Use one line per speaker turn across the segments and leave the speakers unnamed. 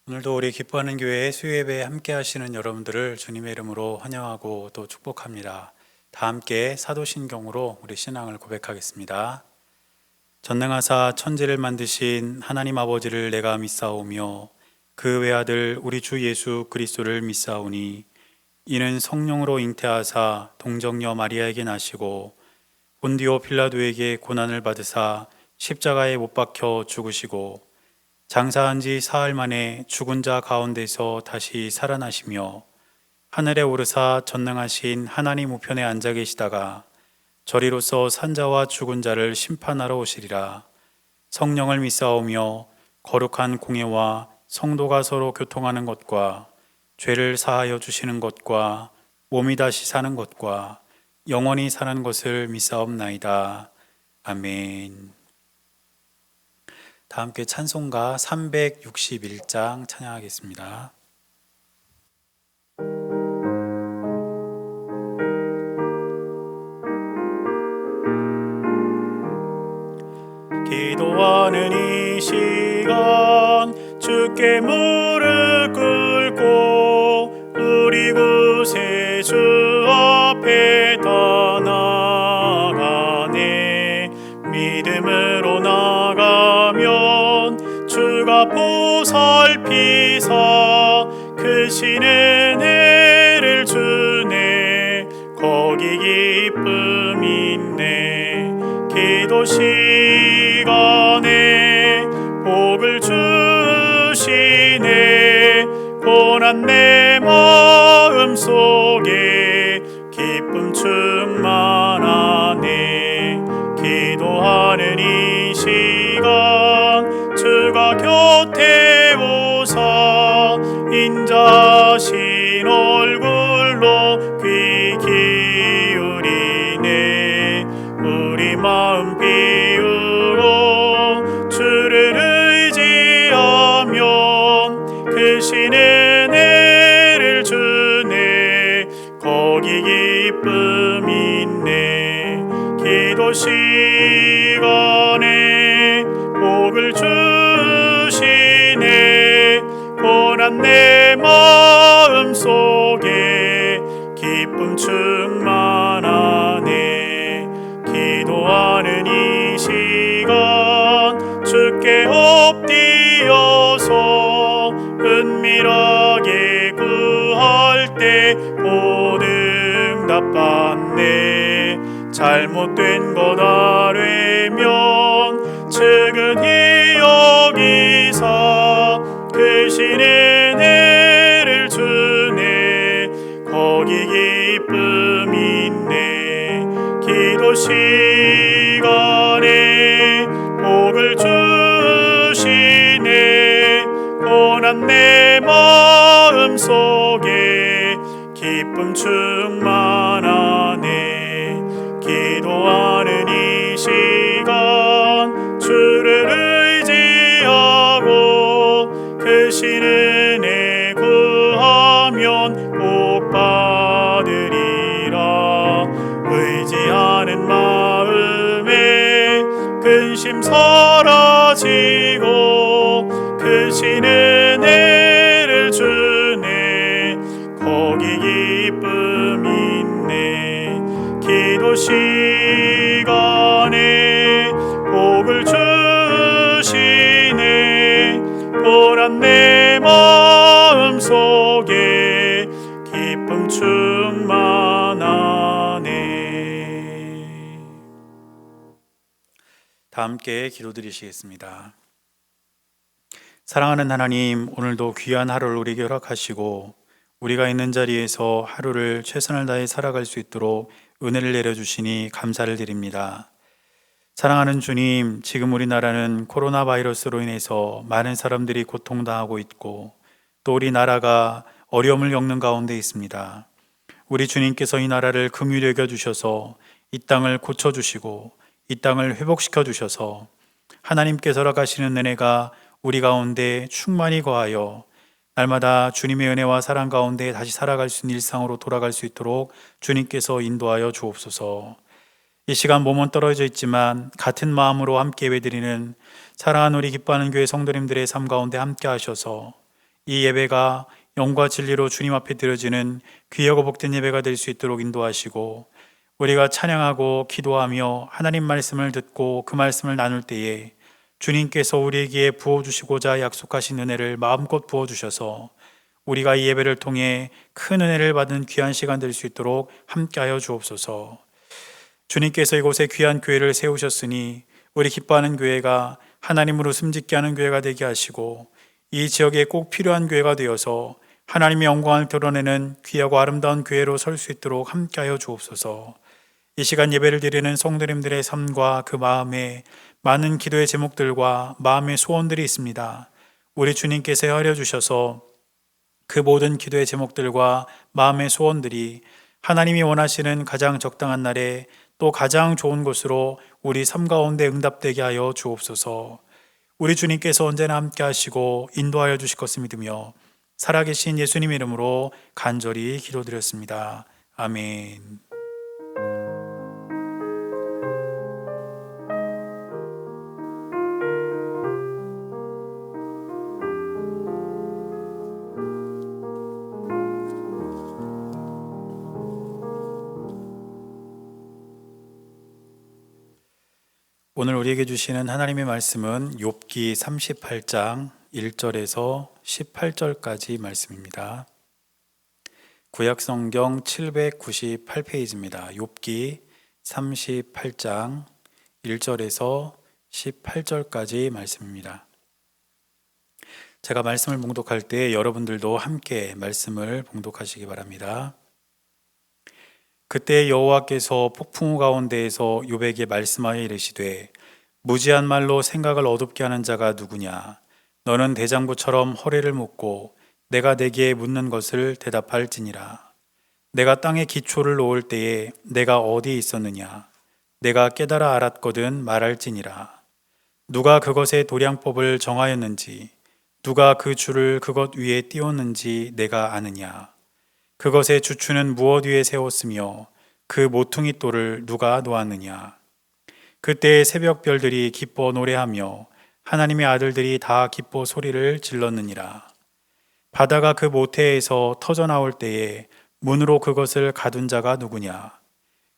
오늘도 우리 기뻐하는 교회 수요예배에 함께 하시는 여러분들을 주님의 이름으로 환영하고 또 축복합니다. 다 함께 사도신경으로 우리 신앙을 고백하겠습니다. 전능하사 천지를 만드신 하나님 아버지를 내가 믿사오며 그 외아들 우리 주 예수 그리스도를 믿사오니 이는 성령으로 잉태하사 동정녀 마리아에게 나시고 본디오 빌라도에게 고난을 받으사 십자가에 못 박혀 죽으시고 장사한 지 사흘 만에 죽은 자 가운데서 다시 살아나시며 하늘에 오르사 전능하신 하나님 우편에 앉아 계시다가 저리로서 산자와 죽은 자를 심판하러 오시리라. 성령을 믿사오며 거룩한 공예와 성도가 서로 교통하는 것과 죄를 사하여 주시는 것과 몸이 다시 사는 것과 영원히 사는 것을 믿사옵나이다. 아멘. 다 함께 찬송가 361장 찬양하겠습니다. 기도하는 이 시간 주께 무릎 꿇고 우리 구세주 앞에 다 나가네. 믿음으로 나가면 주가 보살피사 크신 은혜를 주네. 거기 기쁨 있네. 기도 시간에 복을 주시네. 고난 내 마음 속에 기쁨 충만하네. 기도하는 이 시간 주가 곁에 오사 인자신 얼굴로 귀 기울이네. 우리 마음 비우고 주를 의지하면 크신 은혜를 주네. 거기 기쁨 있네. 기도 시간에 복을 주시네. 고난 내 마음 속에 기쁨 충만하네. 기도하는 이 시간 주께 엎드려서 은밀하게 구할 때 곧 응답받네. 잘못된 것 아뢰면 측은히 여기사 크신 은혜를 주네. 거기 기쁨 있네. 기도 시간에 복을 주시네. 고난 내 마음 속에 기쁨 충만하네. 기도하는 이 시간 주를 의지하고 크신 은혜 구하면 복 받으리라. 의지하는 마음에 근심 사라지고 크신 은혜를 주네. 거기 기쁨 있네. 기도 시간에 복을 주시네. 고난 내 마음 속에 기쁨 충만하네. 다 함께 기도드리시겠습니다. 사랑하는 하나님, 오늘도 귀한 하루를 우리에게 허락하시고 우리가 있는 자리에서 하루를 최선을 다해 살아갈 수 있도록 은혜를 내려주시니 감사를 드립니다. 사랑하는 주님, 지금 우리나라는 코로나 바이러스로 인해서 많은 사람들이 고통당하고 있고 또 우리나라가 어려움을 겪는 가운데 있습니다. 우리 주님께서 이 나라를 긍휼히 여겨주셔서 이 땅을 고쳐주시고 이 땅을 회복시켜 주셔서 하나님께서 허락하시는 은혜가 우리 가운데 충만히 거하여 날마다 주님의 은혜와 사랑 가운데 다시 살아갈 수 있는 일상으로 돌아갈 수 있도록 주님께서 인도하여 주옵소서. 이 시간 몸은 떨어져 있지만 같은 마음으로 함께 예배드리는 사랑하는 우리 기뻐하는 교회 성도님들의 삶 가운데 함께 하셔서 이 예배가 영과 진리로 주님 앞에 드려지는 귀하고 복된 예배가 될 수 있도록 인도하시고, 우리가 찬양하고 기도하며 하나님 말씀을 듣고 그 말씀을 나눌 때에 주님께서 우리에게 부어주시고자 약속하신 은혜를 마음껏 부어주셔서 우리가 이 예배를 통해 큰 은혜를 받은 귀한 시간 될 수 있도록 함께하여 주옵소서. 주님께서 이곳에 귀한 교회를 세우셨으니 우리 기뻐하는 교회가 하나님으로 숨짓게 하는 교회가 되게 하시고, 이 지역에 꼭 필요한 교회가 되어서 하나님의 영광을 드러내는 귀하고 아름다운 교회로 설 수 있도록 함께하여 주옵소서. 이 시간 예배를 드리는 성도님들의 삶과 그 마음에 많은 기도의 제목들과 마음의 소원들이 있습니다. 우리 주님께서 헤아려 주셔서 그 모든 기도의 제목들과 마음의 소원들이 하나님이 원하시는 가장 적당한 날에 또 가장 좋은 곳으로 우리 삶 가운데 응답되게 하여 주옵소서. 우리 주님께서 언제나 함께 하시고 인도하여 주실 것을 믿으며 살아계신 예수님 이름으로 간절히 기도드렸습니다. 아멘. 오늘 우리에게 주시는 하나님의 말씀은 욥기 38장 1절에서 18절까지 말씀입니다. 구약성경 798페이지입니다. 욥기 38장 1절에서 18절까지 말씀입니다. 제가 말씀을 봉독할 때 여러분들도 함께 말씀을 봉독하시기 바랍니다. 그때 여호와께서 폭풍우 가운데에서 욥에게 말씀하여 이르시되, 무지한 말로 생각을 어둡게 하는 자가 누구냐? 너는 대장부처럼 허리를 묶고 내가 내게 묻는 것을 대답할지니라. 내가 땅에 기초를 놓을 때에 내가 어디 있었느냐? 내가 깨달아 알았거든 말할지니라. 누가 그것의 도량법을 정하였는지, 누가 그 줄을 그것 위에 띄웠는지 내가 아느냐? 그것의 주추는 무엇 위에 세웠으며 그 모퉁이 돌을 누가 놓았느냐? 그때의 새벽 별들이 기뻐 노래하며 하나님의 아들들이 다 기뻐 소리를 질렀느니라. 바다가 그 모태에서 터져 나올 때에 문으로 그것을 가둔 자가 누구냐?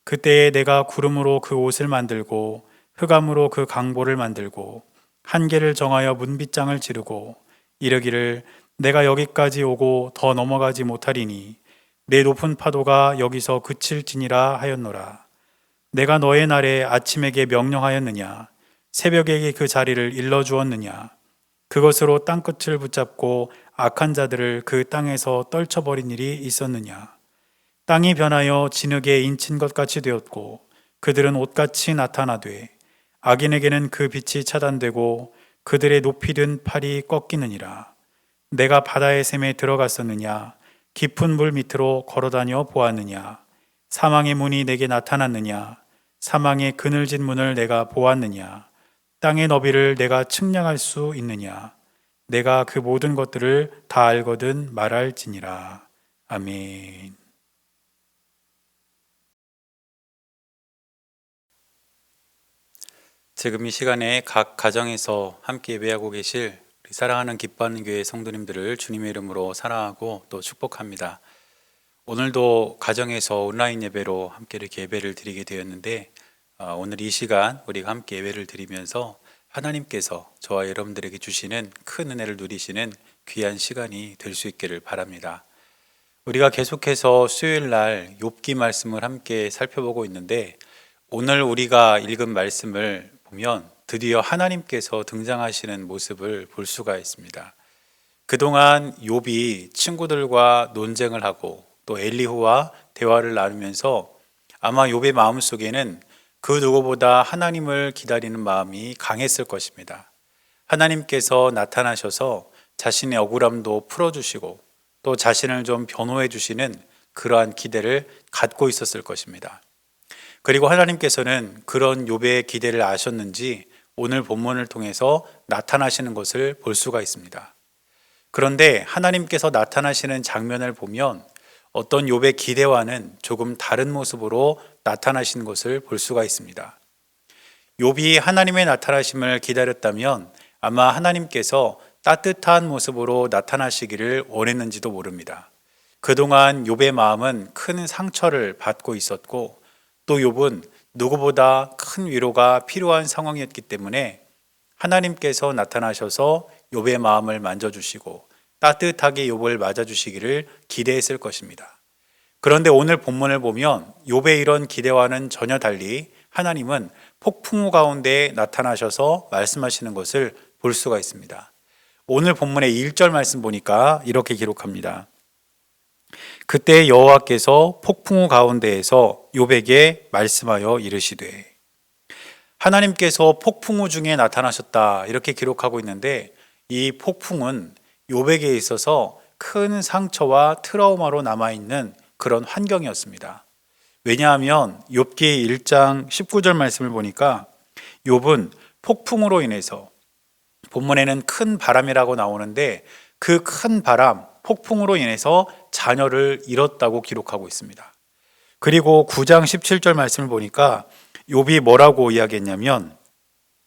그때에 내가 구름으로 그 옷을 만들고 흑암으로 그 강보를 만들고 한계를 정하여 문빗장을 지르고 이르기를 내가 여기까지 오고 더 넘어가지 못하리니 내 높은 파도가 여기서 그칠지니라 하였노라. 내가 너의 날에 아침에게 명령하였느냐? 새벽에게 그 자리를 일러주었느냐? 그것으로 땅끝을 붙잡고 악한 자들을 그 땅에서 떨쳐버린 일이 있었느냐? 땅이 변하여 진흙에 인친 것 같이 되었고 그들은 옷같이 나타나되 악인에게는 그 빛이 차단되고 그들의 높이 든 팔이 꺾이느니라. 내가 바다의 샘에 들어갔었느냐? 깊은 물 밑으로 걸어다녀 보았느냐? 사망의 문이 내게 나타났느냐? 사망의 그늘진 문을 내가 보았느냐? 땅의 너비를 내가 측량할 수 있느냐? 내가 그 모든 것들을 다 알거든 말할지니라. 아멘. 지금 이 시간에 각 가정에서 함께 예배하고 계실 우리 사랑하는 기뻐하는 교회 성도님들을 주님의 이름으로 사랑하고 또 축복합니다. 오늘도 가정에서 온라인 예배로 함께 이렇게 예배를 드리게 되었는데, 오늘 이 시간 우리가 함께 예배를 드리면서 하나님께서 저와 여러분들에게 주시는 큰 은혜를 누리시는 귀한 시간이 될 수 있기를 바랍니다. 우리가 계속해서 수요일 날 욥기 말씀을 함께 살펴보고 있는데, 오늘 우리가 읽은 말씀을 보면 드디어 하나님께서 등장하시는 모습을 볼 수가 있습니다. 그동안 욥이 친구들과 논쟁을 하고 또 엘리후와 대화를 나누면서 아마 욥의 마음속에는 그 누구보다 하나님을 기다리는 마음이 강했을 것입니다. 하나님께서 나타나셔서 자신의 억울함도 풀어주시고 또 자신을 좀 변호해 주시는 그러한 기대를 갖고 있었을 것입니다. 그리고 하나님께서는 그런 욥의 기대를 아셨는지 오늘 본문을 통해서 나타나시는 것을 볼 수가 있습니다. 그런데 하나님께서 나타나시는 장면을 보면 어떤 욥의 기대와는 조금 다른 모습으로 나타나시는 것을 볼 수가 있습니다. 욥이 하나님의 나타나심을 기다렸다면 아마 하나님께서 따뜻한 모습으로 나타나시기를 원했는지도 모릅니다. 그동안 욥의 마음은 큰 상처를 받고 있었고 또 욥은 누구보다 큰 위로가 필요한 상황이었기 때문에 하나님께서 나타나셔서 욥의 마음을 만져주시고 따뜻하게 욥을 맞아주시기를 기대했을 것입니다. 그런데 오늘 본문을 보면 욥의 이런 기대와는 전혀 달리 하나님은 폭풍우 가운데 나타나셔서 말씀하시는 것을 볼 수가 있습니다. 오늘 본문의 1절 말씀 보니까 이렇게 기록합니다. 그때 여호와께서 폭풍우 가운데에서 욥에게 말씀하여 이르시되. 하나님께서 폭풍우 중에 나타나셨다 이렇게 기록하고 있는데 이 폭풍은 욥에게 있어서 큰 상처와 트라우마로 남아있는 그런 환경이었습니다. 왜냐하면 욥기 1장 19절 말씀을 보니까 욥은 폭풍으로 인해서 본문에는 큰 바람이라고 나오는데 그 큰 바람, 폭풍으로 인해서 자녀를 잃었다고 기록하고 있습니다. 그리고 9장 17절 말씀을 보니까 욥이 뭐라고 이야기했냐면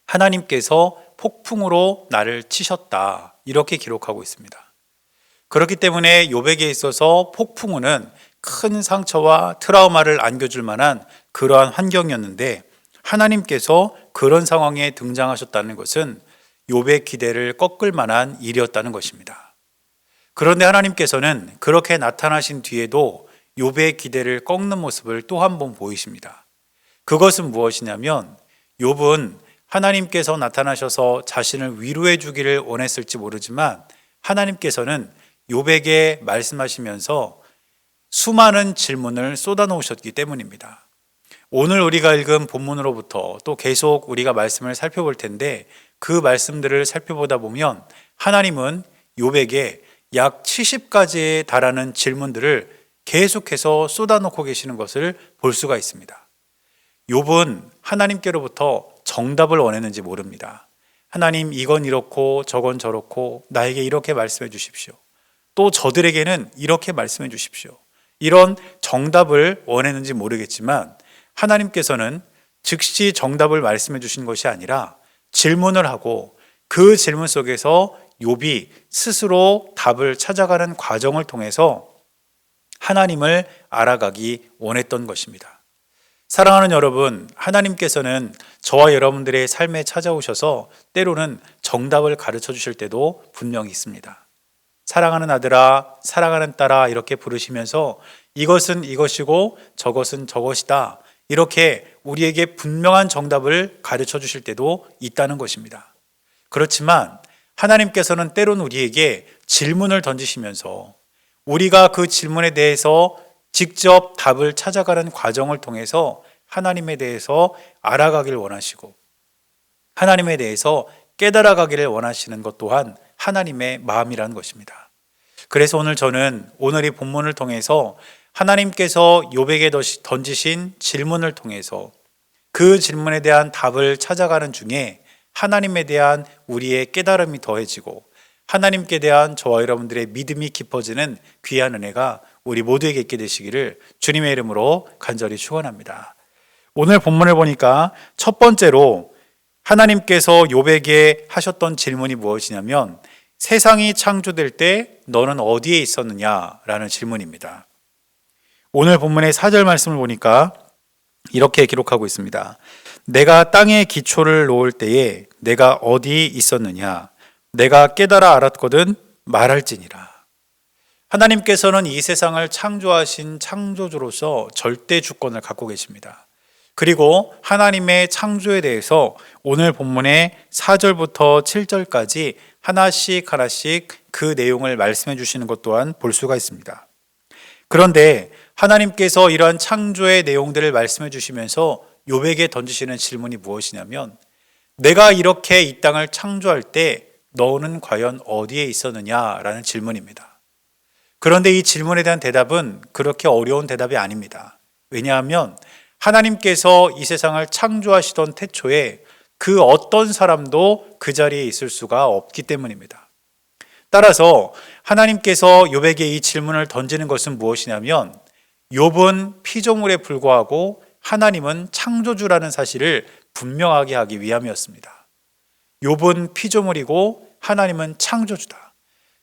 하나님께서 폭풍으로 나를 치셨다 이렇게 기록하고 있습니다. 그렇기 때문에 욥에게 있어서 폭풍우는 큰 상처와 트라우마를 안겨줄 만한 그러한 환경이었는데 하나님께서 그런 상황에 등장하셨다는 것은 욥의 기대를 꺾을 만한 일이었다는 것입니다. 그런데 하나님께서는 그렇게 나타나신 뒤에도 욥의 기대를 꺾는 모습을 또 한 번 보이십니다. 그것은 무엇이냐면 욥은 하나님께서 나타나셔서 자신을 위로해 주기를 원했을지 모르지만 하나님께서는 욥에게 말씀하시면서 수많은 질문을 쏟아놓으셨기 때문입니다. 오늘 우리가 읽은 본문으로부터 또 계속 우리가 말씀을 살펴볼 텐데 그 말씀들을 살펴보다 보면 하나님은 욥에게 약 70가지에 달하는 질문들을 계속해서 쏟아놓고 계시는 것을 볼 수가 있습니다. 욥은 하나님께로부터 정답을 원했는지 모릅니다. 하나님 이건 이렇고 저건 저렇고 나에게 이렇게 말씀해 주십시오. 또 저들에게는 이렇게 말씀해 주십시오. 이런 정답을 원했는지 모르겠지만 하나님께서는 즉시 정답을 말씀해 주신 것이 아니라 질문을 하고 그 질문 속에서 욥이 스스로 답을 찾아가는 과정을 통해서 하나님을 알아가기 원했던 것입니다. 사랑하는 여러분, 하나님께서는 저와 여러분들의 삶에 찾아오셔서 때로는 정답을 가르쳐 주실 때도 분명히 있습니다. 사랑하는 아들아, 사랑하는 딸아 이렇게 부르시면서 이것은 이것이고 저것은 저것이다 이렇게 우리에게 분명한 정답을 가르쳐 주실 때도 있다는 것입니다. 그렇지만 하나님께서는 때로는 우리에게 질문을 던지시면서 우리가 그 질문에 대해서 직접 답을 찾아가는 과정을 통해서 하나님에 대해서 알아가길 원하시고 하나님에 대해서 깨달아가기를 원하시는 것 또한 하나님의 마음이라는 것입니다. 그래서 오늘 저는 오늘 이 본문을 통해서 하나님께서 욥에게 던지신 질문을 통해서 그 질문에 대한 답을 찾아가는 중에 하나님에 대한 우리의 깨달음이 더해지고 하나님께 대한 저와 여러분들의 믿음이 깊어지는 귀한 은혜가 우리 모두에게 있게 되시기를 주님의 이름으로 간절히 축원합니다. 오늘 본문을 보니까 첫 번째로 하나님께서 욥에게 하셨던 질문이 무엇이냐면 세상이 창조될 때 너는 어디에 있었느냐라는 질문입니다. 오늘 본문의 4절 말씀을 보니까 이렇게 기록하고 있습니다. 내가 땅에 기초를 놓을 때에 내가 어디 있었느냐? 내가 깨달아 알았거든 말할지니라. 하나님께서는 이 세상을 창조하신 창조주로서 절대 주권을 갖고 계십니다. 그리고 하나님의 창조에 대해서 오늘 본문의 4절부터 7절까지 하나씩 그 내용을 말씀해 주시는 것 또한 볼 수가 있습니다. 그런데 하나님께서 이러한 창조의 내용들을 말씀해 주시면서 욥에게 던지시는 질문이 무엇이냐면 내가 이렇게 이 땅을 창조할 때 너는 과연 어디에 있었느냐라는 질문입니다. 그런데 이 질문에 대한 대답은 그렇게 어려운 대답이 아닙니다. 왜냐하면 하나님께서 이 세상을 창조하시던 태초에 그 어떤 사람도 그 자리에 있을 수가 없기 때문입니다. 따라서 하나님께서 욥에게 이 질문을 던지는 것은 무엇이냐면 욥은 피조물에 불과하고 하나님은 창조주라는 사실을 분명하게 하기 위함이었습니다. 욥은 피조물이고 하나님은 창조주다.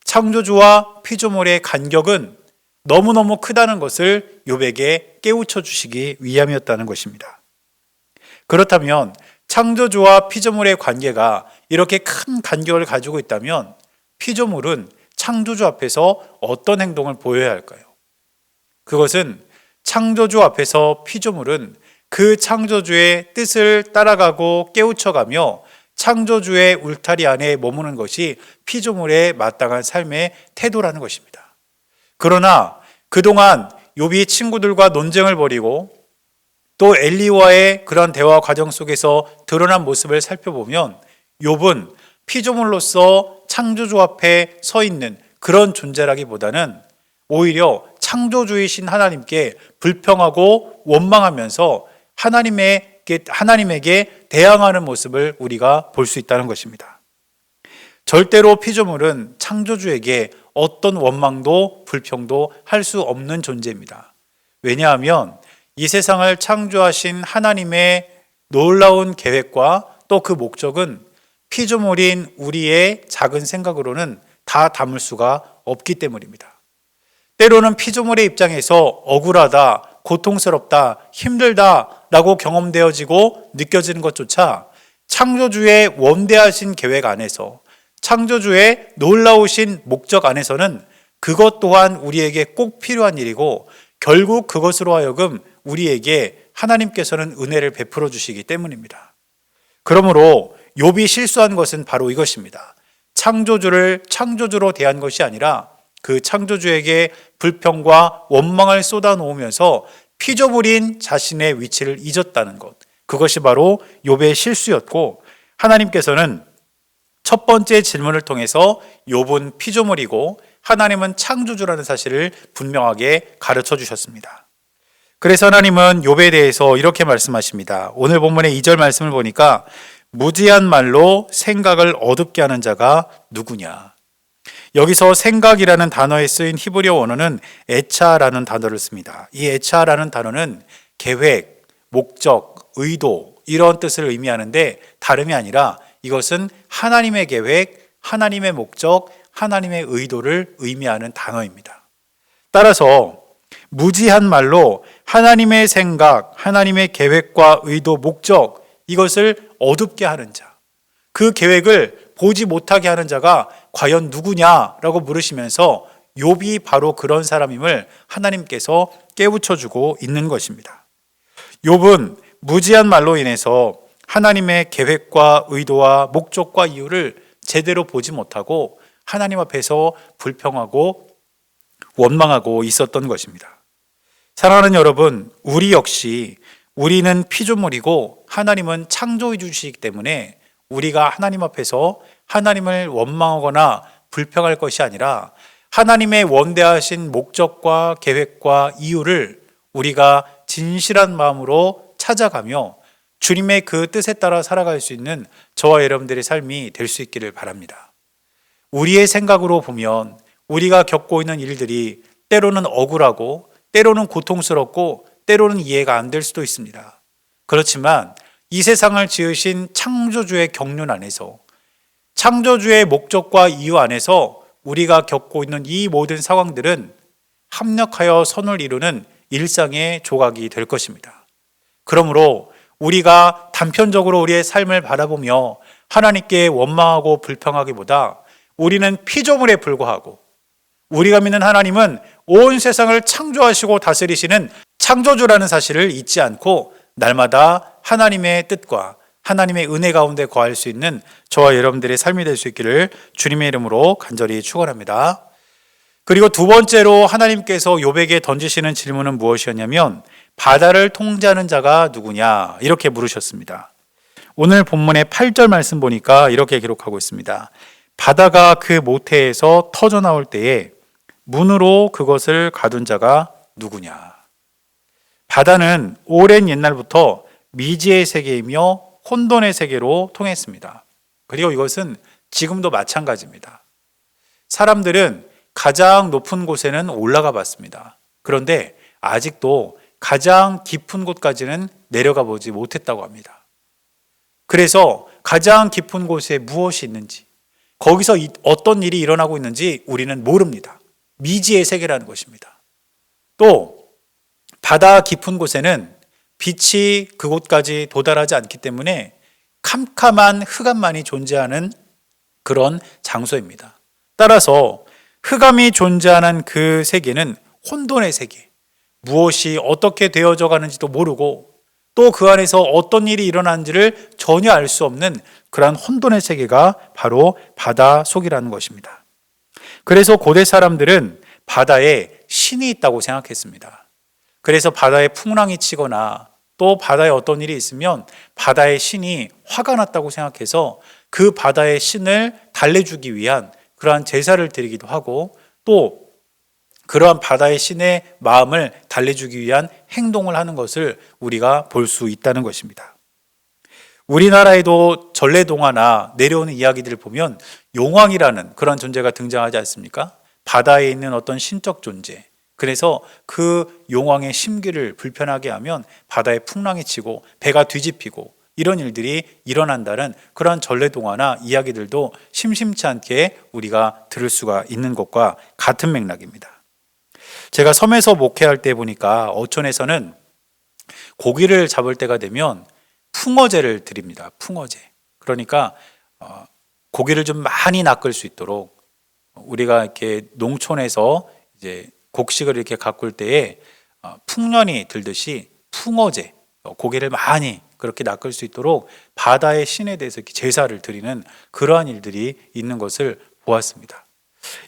창조주와 피조물의 간격은 너무너무 크다는 것을 욥에게 깨우쳐 주시기 위함이었다는 것입니다. 그렇다면 창조주와 피조물의 관계가 이렇게 큰 간격을 가지고 있다면 피조물은 창조주 앞에서 어떤 행동을 보여야 할까요? 그것은 창조주 앞에서 피조물은 그 창조주의 뜻을 따라가고 깨우쳐가며 창조주의 울타리 안에 머무는 것이 피조물의 마땅한 삶의 태도라는 것입니다. 그러나 그동안 욥이 친구들과 논쟁을 벌이고 또 엘리와의 그런 대화 과정 속에서 드러난 모습을 살펴보면 욥은 피조물로서 창조주 앞에 서 있는 그런 존재라기보다는 오히려 창조주이신 하나님께 불평하고 원망하면서 하나님에게 대항하는 모습을 우리가 볼 수 있다는 것입니다. 절대로 피조물은 창조주에게 어떤 원망도 불평도 할 수 없는 존재입니다. 왜냐하면 이 세상을 창조하신 하나님의 놀라운 계획과 또 그 목적은 피조물인 우리의 작은 생각으로는 다 담을 수가 없기 때문입니다. 때로는 피조물의 입장에서 억울하다, 고통스럽다, 힘들다 라고 경험되어지고 느껴지는 것조차 창조주의 원대하신 계획 안에서, 창조주의 놀라우신 목적 안에서는 그것 또한 우리에게 꼭 필요한 일이고 결국 그것으로 하여금 우리에게 하나님께서는 은혜를 베풀어 주시기 때문입니다. 그러므로 욥이 실수한 것은 바로 이것입니다. 창조주를 창조주로 대한 것이 아니라 그 창조주에게 불평과 원망을 쏟아놓으면서 피조물인 자신의 위치를 잊었다는 것, 그것이 바로 욥의 실수였고, 하나님께서는 첫 번째 질문을 통해서 욥은 피조물이고 하나님은 창조주라는 사실을 분명하게 가르쳐 주셨습니다. 그래서 하나님은 욥에 대해서 이렇게 말씀하십니다. 오늘 본문의 2절 말씀을 보니까 무지한 말로 생각을 어둡게 하는 자가 누구냐. 여기서 생각이라는 단어에 쓰인 히브리어 원어는 에차라는 단어를 씁니다. 이 에차라는 단어는 계획, 목적, 의도 이런 뜻을 의미하는데 다름이 아니라 이것은 하나님의 계획, 하나님의 목적, 하나님의 의도를 의미하는 단어입니다. 따라서 무지한 말로 하나님의 생각, 하나님의 계획과 의도, 목적 이것을 어둡게 하는 자, 그 계획을 보지 못하게 하는 자가 과연 누구냐라고 물으시면서 욥이 바로 그런 사람임을 하나님께서 깨우쳐주고 있는 것입니다. 욥은 무지한 말로 인해서 하나님의 계획과 의도와 목적과 이유를 제대로 보지 못하고 하나님 앞에서 불평하고 원망하고 있었던 것입니다. 사랑하는 여러분, 우리 역시 우리는 피조물이고 하나님은 창조해 주시기 때문에 우리가 하나님 앞에서 하나님을 원망하거나 불평할 것이 아니라 하나님의 원대하신 목적과 계획과 이유를 우리가 진실한 마음으로 찾아가며 주님의 그 뜻에 따라 살아갈 수 있는 저와 여러분들의 삶이 될 수 있기를 바랍니다. 우리의 생각으로 보면 우리가 겪고 있는 일들이 때로는 억울하고 때로는 고통스럽고 때로는 이해가 안 될 수도 있습니다. 그렇지만 이 세상을 지으신 창조주의 경륜 안에서, 창조주의 목적과 이유 안에서 우리가 겪고 있는 이 모든 상황들은 합력하여 선을 이루는 일상의 조각이 될 것입니다. 그러므로 우리가 단편적으로 우리의 삶을 바라보며 하나님께 원망하고 불평하기보다 우리는 피조물에 불과하고 우리가 믿는 하나님은 온 세상을 창조하시고 다스리시는 창조주라는 사실을 잊지 않고 날마다 하나님의 뜻과 하나님의 은혜 가운데 거할 수 있는 저와 여러분들의 삶이 될 수 있기를 주님의 이름으로 간절히 축원합니다. 그리고 두 번째로 하나님께서 욥에게 던지시는 질문은 무엇이었냐면 바다를 통제하는 자가 누구냐 이렇게 물으셨습니다. 오늘 본문의 8절 말씀 보니까 이렇게 기록하고 있습니다. 바다가 그 모태에서 터져 나올 때에 문으로 그것을 가둔 자가 누구냐. 바다는 오랜 옛날부터 미지의 세계이며 혼돈의 세계로 통했습니다. 그리고 이것은 지금도 마찬가지입니다. 사람들은 가장 높은 곳에는 올라가 봤습니다. 그런데 아직도 가장 깊은 곳까지는 내려가 보지 못했다고 합니다. 그래서 가장 깊은 곳에 무엇이 있는지, 거기서 어떤 일이 일어나고 있는지 우리는 모릅니다. 미지의 세계라는 것입니다. 또 바다 깊은 곳에는 빛이 그곳까지 도달하지 않기 때문에 캄캄한 흑암만이 존재하는 그런 장소입니다. 따라서 흑암이 존재하는 그 세계는 혼돈의 세계, 무엇이 어떻게 되어져 가는지도 모르고 또 그 안에서 어떤 일이 일어나는지를 전혀 알 수 없는 그러한 혼돈의 세계가 바로 바다 속이라는 것입니다. 그래서 고대 사람들은 바다에 신이 있다고 생각했습니다. 그래서 바다에 풍랑이 치거나 또 바다에 어떤 일이 있으면 바다의 신이 화가 났다고 생각해서 그 바다의 신을 달래주기 위한 그러한 제사를 드리기도 하고 또 그러한 바다의 신의 마음을 달래주기 위한 행동을 하는 것을 우리가 볼 수 있다는 것입니다. 우리나라에도 전래동화나 내려오는 이야기들을 보면 용왕이라는 그런 존재가 등장하지 않습니까? 바다에 있는 어떤 신적 존재. 그래서 그 용왕의 심기를 불편하게 하면 바다에 풍랑이 치고 배가 뒤집히고 이런 일들이 일어난다는 그런 전래동화나 이야기들도 심심치 않게 우리가 들을 수가 있는 것과 같은 맥락입니다. 제가 섬에서 목회할 때 보니까 어촌에서는 고기를 잡을 때가 되면 풍어제를 드립니다. 풍어제. 그러니까 고기를 좀 많이 낚을 수 있도록 우리가 이렇게 농촌에서 이제 곡식을 이렇게 가꿀 때에 풍년이 들듯이 풍어제, 고기를 많이 그렇게 낚을 수 있도록 바다의 신에 대해서 이렇게 제사를 드리는 그러한 일들이 있는 것을 보았습니다.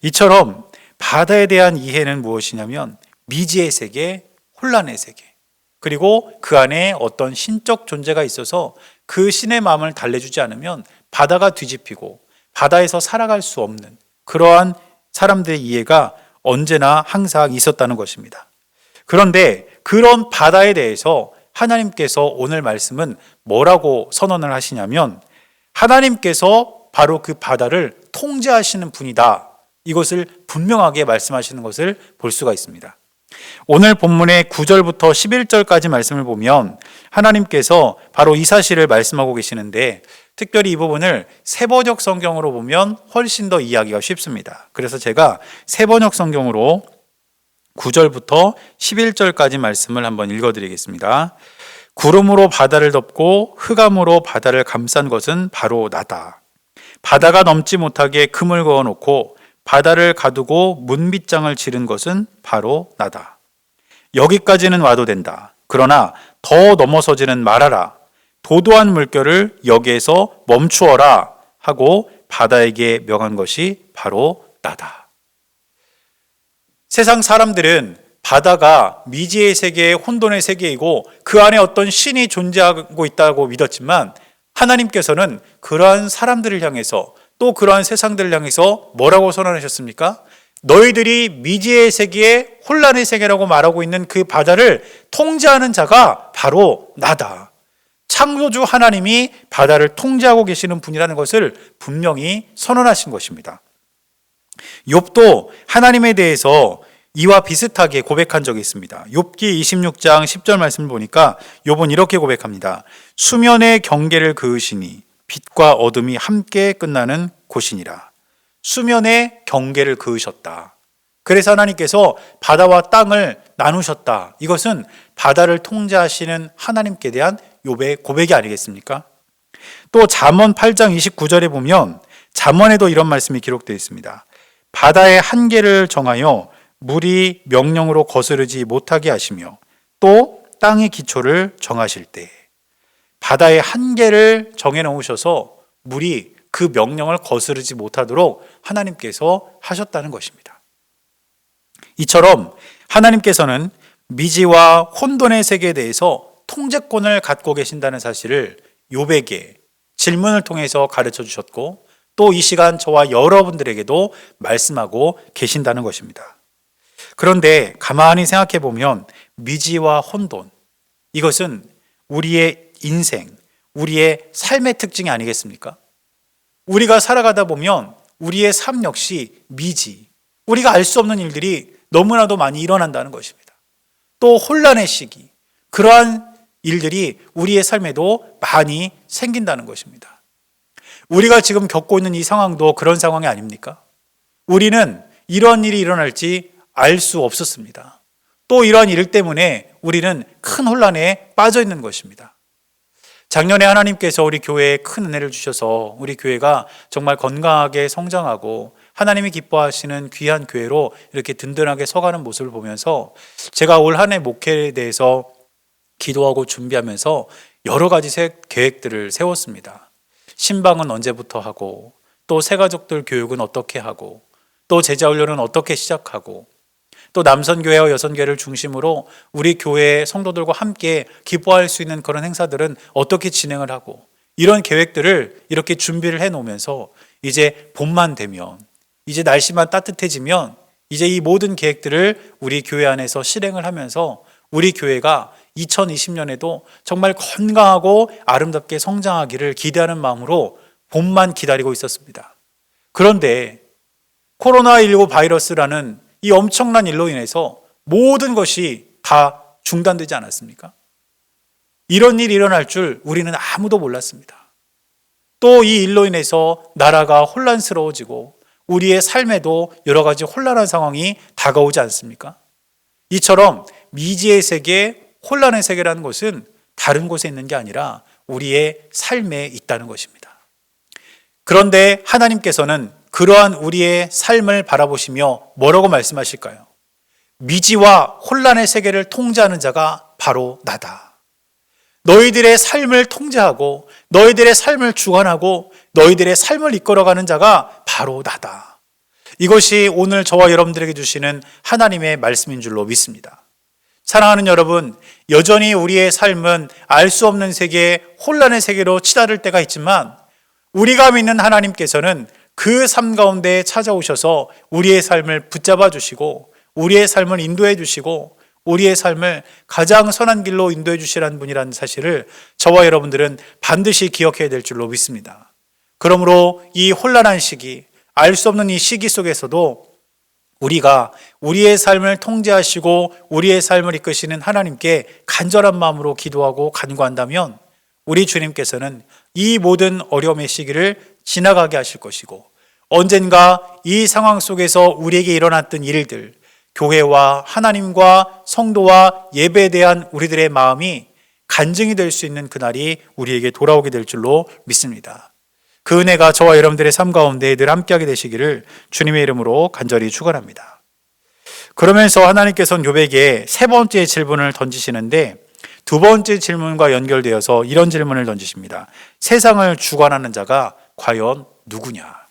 이처럼 바다에 대한 이해는 무엇이냐면 미지의 세계, 혼란의 세계, 그리고 그 안에 어떤 신적 존재가 있어서 그 신의 마음을 달래주지 않으면 바다가 뒤집히고 바다에서 살아갈 수 없는 그러한 사람들의 이해가 언제나 항상 있었다는 것입니다. 그런데 그런 바다에 대해서 하나님께서 오늘 말씀은 뭐라고 선언을 하시냐면 하나님께서 바로 그 바다를 통제하시는 분이다. 이것을 분명하게 말씀하시는 것을 볼 수가 있습니다. 오늘 본문의 9절부터 11절까지 말씀을 보면 하나님께서 바로 이 사실을 말씀하고 계시는데 특별히 이 부분을 세번역 성경으로 보면 훨씬 더 이해하기가 쉽습니다. 그래서 제가 세번역 성경으로 9절부터 11절까지 말씀을 한번 읽어드리겠습니다. 구름으로 바다를 덮고 흑암으로 바다를 감싼 것은 바로 나다. 바다가 넘지 못하게 금을 그어놓고 바다를 가두고 문빗장을 지른 것은 바로 나다. 여기까지는 와도 된다. 그러나 더 넘어서지는 말아라. 도도한 물결을 여기에서 멈추어라 하고 바다에게 명한 것이 바로 나다. 세상 사람들은 바다가 미지의 세계, 혼돈의 세계이고 그 안에 어떤 신이 존재하고 있다고 믿었지만 하나님께서는 그러한 사람들을 향해서 또 그러한 세상들을 향해서 뭐라고 선언하셨습니까? 너희들이 미지의 세계에 혼란의 세계라고 말하고 있는 그 바다를 통제하는 자가 바로 나다. 창조주 하나님이 바다를 통제하고 계시는 분이라는 것을 분명히 선언하신 것입니다. 욥도 하나님에 대해서 이와 비슷하게 고백한 적이 있습니다. 욥기 26장 10절 말씀을 보니까 욥은 이렇게 고백합니다. 수면의 경계를 그으시니 빛과 어둠이 함께 끝나는 곳이니라. 수면의 경계를 그으셨다. 그래서 하나님께서 바다와 땅을 나누셨다. 이것은 바다를 통제하시는 하나님께 대한 욥의 고백이 아니겠습니까? 또 잠언 8장 29절에 보면 잠언에도 이런 말씀이 기록되어 있습니다. 바다의 한계를 정하여 물이 명령으로 거스르지 못하게 하시며 또 땅의 기초를 정하실 때 바다의 한계를 정해놓으셔서 물이 그 명령을 거스르지 못하도록 하나님께서 하셨다는 것입니다. 이처럼 하나님께서는 미지와 혼돈의 세계에 대해서 통제권을 갖고 계신다는 사실을 욥에게 질문을 통해서 가르쳐 주셨고 또 이 시간 저와 여러분들에게도 말씀하고 계신다는 것입니다. 그런데 가만히 생각해 보면 미지와 혼돈, 이것은 우리의 인생, 우리의 삶의 특징이 아니겠습니까? 우리가 살아가다 보면 우리의 삶 역시 미지, 우리가 알 수 없는 일들이 너무나도 많이 일어난다는 것입니다. 또 혼란의 시기, 그러한 일들이 우리의 삶에도 많이 생긴다는 것입니다. 우리가 지금 겪고 있는 이 상황도 그런 상황이 아닙니까? 우리는 이런 일이 일어날지 알 수 없었습니다. 또 이러한 일 때문에 우리는 큰 혼란에 빠져 있는 것입니다. 작년에 하나님께서 우리 교회에 큰 은혜를 주셔서 우리 교회가 정말 건강하게 성장하고 하나님이 기뻐하시는 귀한 교회로 이렇게 든든하게 서가는 모습을 보면서 제가 올 한 해 목회에 대해서 기도하고 준비하면서 여러 가지 계획들을 세웠습니다. 신방은 언제부터 하고, 또 새가족들 교육은 어떻게 하고, 또 제자훈련은 어떻게 시작하고, 또 남선교회와 여선교회를 중심으로 우리 교회 성도들과 함께 기뻐할 수 있는 그런 행사들은 어떻게 진행을 하고, 이런 계획들을 이렇게 준비를 해놓으면서 이제 봄만 되면, 이제 날씨만 따뜻해지면 이제 이 모든 계획들을 우리 교회 안에서 실행을 하면서 우리 교회가 2020년에도 정말 건강하고 아름답게 성장하기를 기대하는 마음으로 봄만 기다리고 있었습니다. 그런데 코로나19 바이러스라는 이 엄청난 일로 인해서 모든 것이 다 중단되지 않았습니까? 이런 일이 일어날 줄 우리는 아무도 몰랐습니다. 또 이 일로 인해서 나라가 혼란스러워지고 우리의 삶에도 여러 가지 혼란한 상황이 다가오지 않습니까? 이처럼 미지의 세계, 혼란의 세계라는 것은 다른 곳에 있는 게 아니라 우리의 삶에 있다는 것입니다. 그런데 하나님께서는 그러한 우리의 삶을 바라보시며 뭐라고 말씀하실까요? 미지와 혼란의 세계를 통제하는 자가 바로 나다. 너희들의 삶을 통제하고 너희들의 삶을 주관하고 너희들의 삶을 이끌어가는 자가 바로 나다. 이것이 오늘 저와 여러분들에게 주시는 하나님의 말씀인 줄로 믿습니다. 사랑하는 여러분, 여전히 우리의 삶은 알 수 없는 세계, 혼란의 세계로 치달을 때가 있지만 우리가 믿는 하나님께서는 그 삶 가운데 찾아오셔서 우리의 삶을 붙잡아 주시고 우리의 삶을 인도해 주시고 우리의 삶을 가장 선한 길로 인도해 주시라는 분이라는 사실을 저와 여러분들은 반드시 기억해야 될 줄로 믿습니다. 그러므로 이 혼란한 시기, 알 수 없는 이 시기 속에서도 우리가 우리의 삶을 통제하시고 우리의 삶을 이끄시는 하나님께 간절한 마음으로 기도하고 간구한다면 우리 주님께서는 이 모든 어려움의 시기를 지나가게 하실 것이고 언젠가 이 상황 속에서 우리에게 일어났던 일들, 교회와 하나님과 성도와 예배에 대한 우리들의 마음이 간증이 될 수 있는 그날이 우리에게 돌아오게 될 줄로 믿습니다. 그 은혜가 저와 여러분들의 삶 가운데 늘 함께하게 되시기를 주님의 이름으로 간절히 축원합니다. 그러면서 하나님께서는 욥에게 세 번째 질문을 던지시는데 두 번째 질문과 연결되어서 이런 질문을 던지십니다. 세상을 주관하는 자가 과연 누구냐?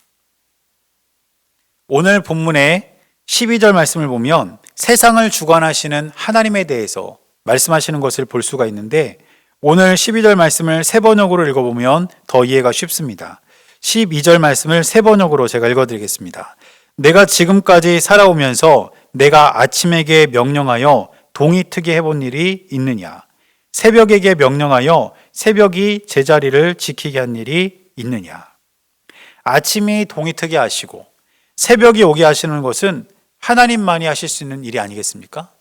오늘 본문의 12절 말씀을 보면 세상을 주관하시는 하나님에 대해서 말씀하시는 것을 볼 수가 있는데 오늘 12절 말씀을 세 번역으로 읽어보면 더 이해가 쉽습니다. 12절 말씀을 세 번역으로 제가 읽어드리겠습니다. 내가 지금까지 살아오면서 내가 아침에게 명령하여 동이 트게 해본 일이 있느냐? 새벽에게 명령하여 새벽이 제자리를 지키게 한 일이 있느냐? 아침이 동이 트게 하시고 새벽이 오게 하시는 것은 하나님만이 하실 수 있는 일이 아니겠습니까?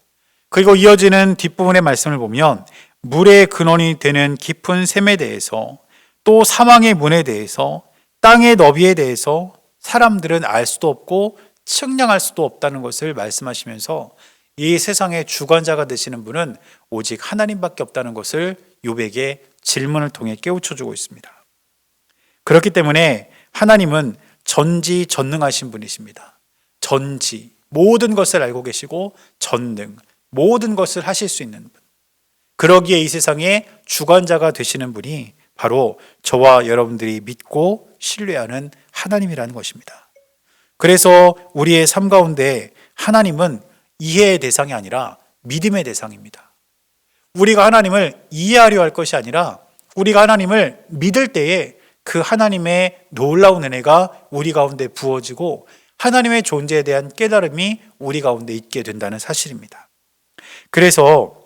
그리고 이어지는 뒷부분의 말씀을 보면 물의 근원이 되는 깊은 샘에 대해서 또 사망의 문에 대해서 땅의 너비에 대해서 사람들은 알 수도 없고 측량할 수도 없다는 것을 말씀하시면서 이 세상의 주관자가 되시는 분은 오직 하나님밖에 없다는 것을 욥에게 질문을 통해 깨우쳐주고 있습니다. 그렇기 때문에 하나님은 전지전능하신 분이십니다. 전지, 모든 것을 알고 계시고 전능, 모든 것을 하실 수 있는 분. 그러기에 이 세상의 주관자가 되시는 분이 바로 저와 여러분들이 믿고 신뢰하는 하나님이라는 것입니다. 그래서 우리의 삶 가운데 하나님은 이해의 대상이 아니라 믿음의 대상입니다. 우리가 하나님을 이해하려 할 것이 아니라 우리가 하나님을 믿을 때에 그 하나님의 놀라운 은혜가 우리 가운데 부어지고 하나님의 존재에 대한 깨달음이 우리 가운데 있게 된다는 사실입니다. 그래서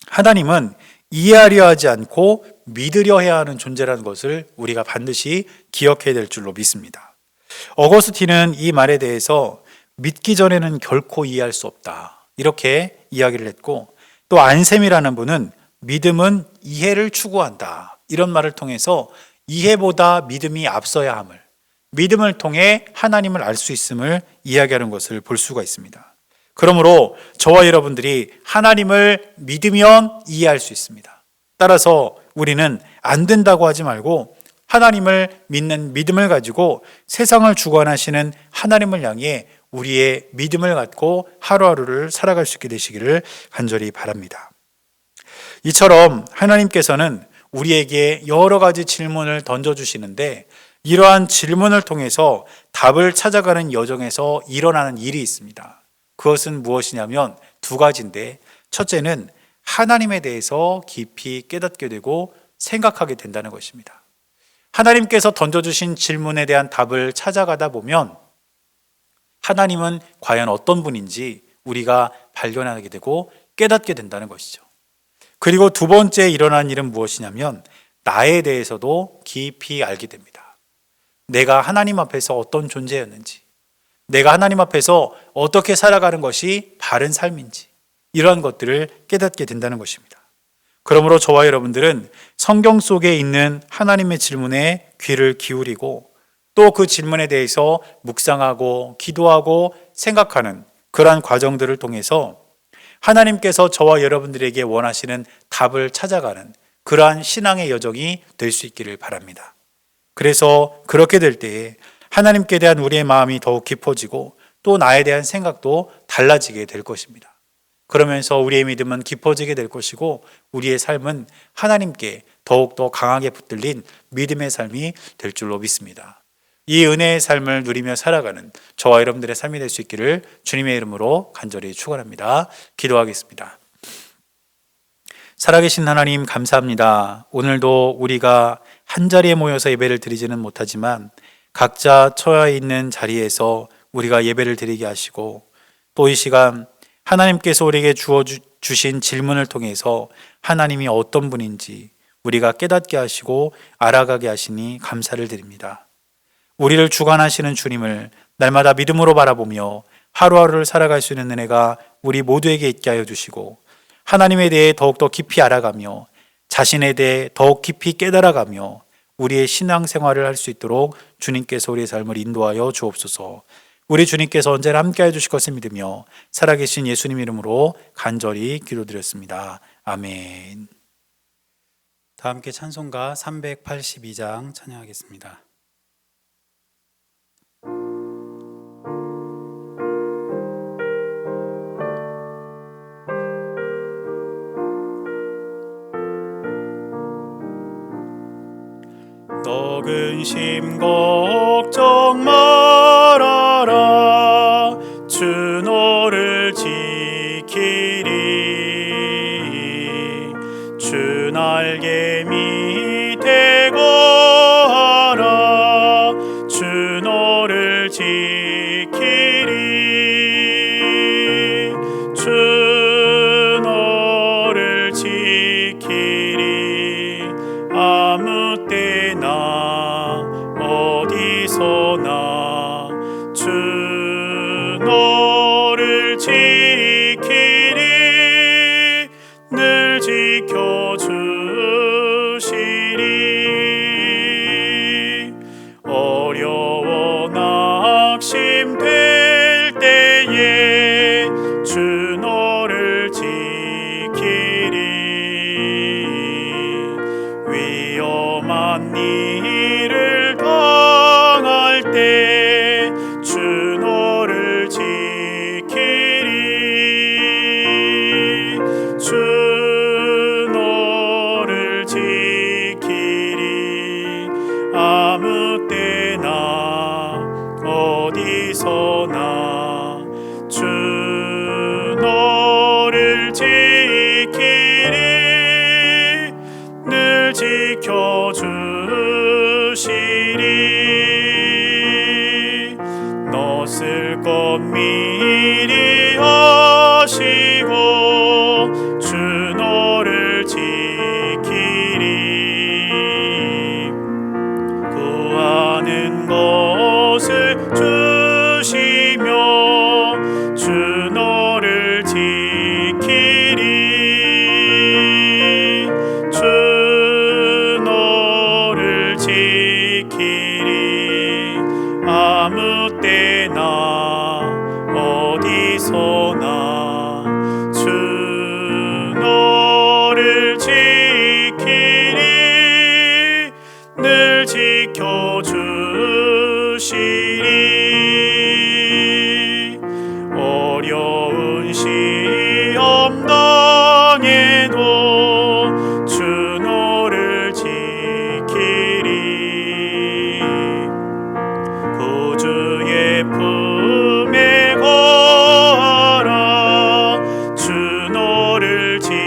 하나님은 이해하려 하지 않고 믿으려 해야 하는 존재라는 것을 우리가 반드시 기억해야 될 줄로 믿습니다. 어거스틴은 이 말에 대해서 믿기 전에는 결코 이해할 수 없다, 이렇게 이야기를 했고, 또 안셈이라는 분은 믿음은 이해를 추구한다, 이런 말을 통해서 이해보다 믿음이 앞서야 함을, 믿음을 통해 하나님을 알 수 있음을 이야기하는 것을 볼 수가 있습니다. 그러므로 저와 여러분들이 하나님을 믿으면 이해할 수 있습니다. 따라서 우리는 안 된다고 하지 말고 하나님을 믿는 믿음을 가지고 세상을 주관하시는 하나님을 향해 우리의 믿음을 갖고 하루하루를 살아갈 수 있게 되시기를 간절히 바랍니다. 이처럼 하나님께서는 우리에게 여러 가지 질문을 던져주시는데 이러한 질문을 통해서 답을 찾아가는 여정에서 일어나는 일이 있습니다. 그것은 무엇이냐면 두 가지인데, 첫째는 하나님에 대해서 깊이 깨닫게 되고 생각하게 된다는 것입니다. 하나님께서 던져주신 질문에 대한 답을 찾아가다 보면 하나님은 과연 어떤 분인지 우리가 발견하게 되고 깨닫게 된다는 것이죠. 그리고 두 번째 일어난 일은 무엇이냐면 나에 대해서도 깊이 알게 됩니다. 내가 하나님 앞에서 어떤 존재였는지, 내가 하나님 앞에서 어떻게 살아가는 것이 바른 삶인지, 이러한 것들을 깨닫게 된다는 것입니다. 그러므로 저와 여러분들은 성경 속에 있는 하나님의 질문에 귀를 기울이고 또 그 질문에 대해서 묵상하고 기도하고 생각하는 그러한 과정들을 통해서 하나님께서 저와 여러분들에게 원하시는 답을 찾아가는 그러한 신앙의 여정이 될 수 있기를 바랍니다. 그래서 그렇게 될 때에 하나님께 대한 우리의 마음이 더욱 깊어지고 또 나에 대한 생각도 달라지게 될 것입니다. 그러면서 우리의 믿음은 깊어지게 될 것이고 우리의 삶은 하나님께 더욱더 강하게 붙들린 믿음의 삶이 될 줄로 믿습니다. 이 은혜의 삶을 누리며 살아가는 저와 여러분들의 삶이 될 수 있기를 주님의 이름으로 간절히 축원합니다. 기도하겠습니다. 살아계신 하나님 감사합니다. 오늘도 우리가 한자리에 모여서 예배를 드리지는 못하지만 각자 처해 있는 자리에서 우리가 예배를 드리게 하시고 또 이 시간 하나님께서 우리에게 주신 질문을 통해서 하나님이 어떤 분인지 우리가 깨닫게 하시고 알아가게 하시니 감사를 드립니다. 우리를 주관하시는 주님을 날마다 믿음으로 바라보며 하루하루를 살아갈 수 있는 은혜가 우리 모두에게 있게 하여 주시고 하나님에 대해 더욱더 깊이 알아가며 자신에 대해 더욱 깊이 깨달아가며 우리의 신앙생활을 할 수 있도록 주님께서 우리의 삶을 인도하여 주옵소서. 우리 주님께서 언제나 함께해 주실 것을 믿으며 살아계신 예수님 이름으로 간절히 기도드렸습니다. 아멘. 다 함께 찬송가 382장 찬양하겠습니다. 너 근심 걱정 말아라 주 너를 지키리 주 날개 밑에 거하라 주 너를 지키리 주 너를 지키리 아무 때나 어디서나 주 너를 지키리 늘 지켜주시리 어려워 낙심될 때에 주 너를 지키리 위험한 일을 당할 때 주 너를 지키리 주 너를 지키리 아무 때나 어디서나 주 너를 지키리 늘 지켜주시리 너 쓸 것 미리 하시고 주 너를 지키리 구하는 것을 주시며 주 너를 지키리 주 너를 지키리 아무 때나 어디서나 주 너를 지키리 늘 지켜주시리 어려운 시험 당해도 주 너를 지키리 구주의 품에 거하라 주 너를 지키리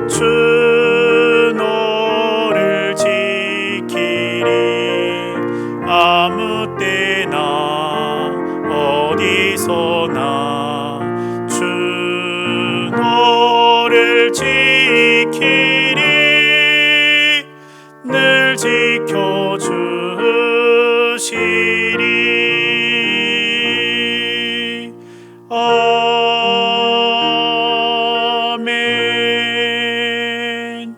주 너를 지키리 아무 때나 어디서나 주 너를 지키리 늘 지켜주시리. 아멘.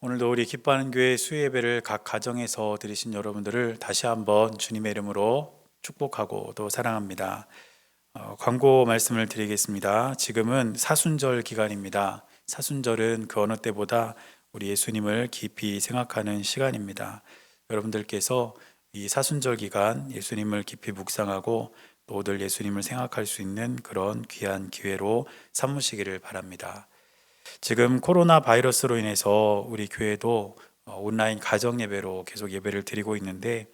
오늘도 우리 기뻐하는 교회 수요예배를 각 가정에서 드리신 여러분들을 다시 한번 주님의 이름으로 축복하고 또 사랑합니다. 광고 말씀을 드리겠습니다. 지금은 사순절 기간입니다. 사순절은 그 어느 때보다 우리 예수님을 깊이 생각하는 시간입니다. 여러분들께서 이 사순절 기간 예수님을 깊이 묵상하고 또 늘 예수님을 생각할 수 있는 그런 귀한 기회로 삼으시기를 바랍니다. 지금 코로나 바이러스로 인해서 우리 교회도 온라인 가정 예배로 계속 예배를 드리고 있는데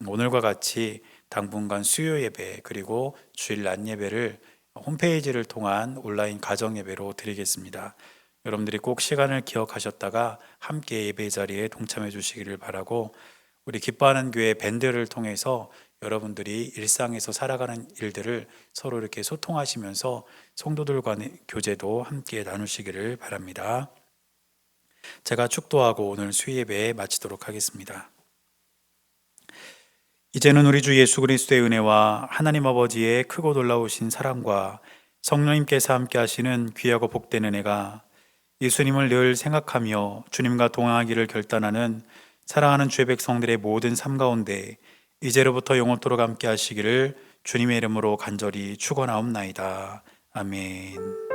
오늘과 같이 당분간 수요 예배 그리고 주일 낮 예배를 홈페이지를 통한 온라인 가정 예배로 드리겠습니다. 여러분들이 꼭 시간을 기억하셨다가 함께 예배 자리에 동참해 주시기를 바라고 우리 기뻐하는 교회 밴드를 통해서 여러분들이 일상에서 살아가는 일들을 서로 이렇게 소통하시면서 성도들 간의 교제도 함께 나누시기를 바랍니다. 제가 축도하고 오늘 수요 예배 마치도록 하겠습니다. 이제는 우리 주 예수 그리스도의 은혜와 하나님 아버지의 크고 놀라우신 사랑과 성령님께서 함께 하시는 귀하고 복된 은혜가 예수님을 늘 생각하며 주님과 동행하기를 결단하는 사랑하는 주의 백성들의 모든 삶 가운데 이제로부터 영원토록 함께 하시기를 주님의 이름으로 간절히 축원하옵나이다. 아멘.